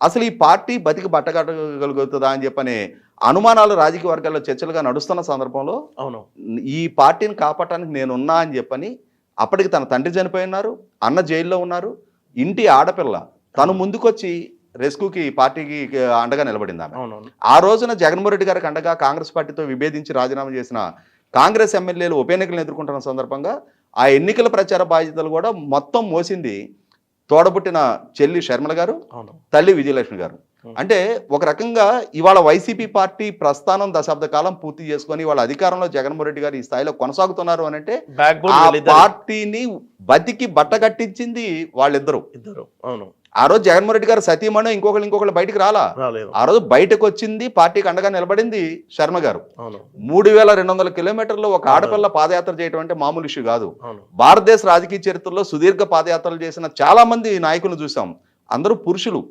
అసలు ఈ పార్టీ బతికి బట్టగట్టగలుగుతుందా అని చెప్పనే అనుమానాలు రాజకీయ వర్గాల్లో చర్చలుగా నడుస్తున్న సందర్భంలో అవును. ఈ పార్టీని కాపాడటానికి నేనున్నా అని చెప్పని అప్పటికి తన తండ్రి చనిపోయి ఉన్నారు, అన్న జైల్లో ఉన్నారు, ఇంటి ఆడపిల్ల తను ముందుకొచ్చి రెస్క్యూకి పార్టీకి అండగా నిలబడింది ఆమె. అవునవును. ఆ రోజున జగన్మోహన్ రెడ్డి గారికి అండగా కాంగ్రెస్ పార్టీతో విభేదించి రాజీనామా చేసిన కాంగ్రెస్ ఎమ్మెల్యేలు ఉప ఎన్నికలను ఎదుర్కొంటున్న సందర్భంగా ఆ ఎన్నికల ప్రచార బాధ్యతలు కూడా మొత్తం మోసింది తోడబుట్టిన చెల్లి షర్మిల గారు, అవును. తల్లి విజయలక్ష్మి గారు. అంటే ఒక రకంగా ఇవాళ వైసీపీ పార్టీ ప్రస్థానం దశాబ్ద కాలం పూర్తి చేసుకొని వాళ్ళ అధికారంలో జగన్మోహన్ రెడ్డి గారు ఈ స్థాయిలో కొనసాగుతున్నారు అని అంటే బ్యాక్ బోన్ ఆ వీళ్ళిద్దరు. పార్టీని బతికి బట్టగట్టించింది వాళ్ళిద్దరూ. ఇద్దరు. అవును. ఆ రోజు జగన్మోహన్ రెడ్డి గారు సతీమణి ఇంకొకళ్ళు బయటికి రాలా. రాలేదు. ఆ రోజు బయటకు వచ్చింది పార్టీకి అండగా నిలబడింది శర్మ గారు. అవును. 3200 కిలోమీటర్లు ఒక ఆడపిల్ల పాదయాత్ర చేయడం అంటే మామూలు ఇష్యూ కాదు. అవును. భారతదేశ రాజకీయ చరిత్రలో సుదీర్ఘ పాదయాత్రలు చేసిన చాలా మంది నాయకులను చూసాం. అందరూ పురుషులు.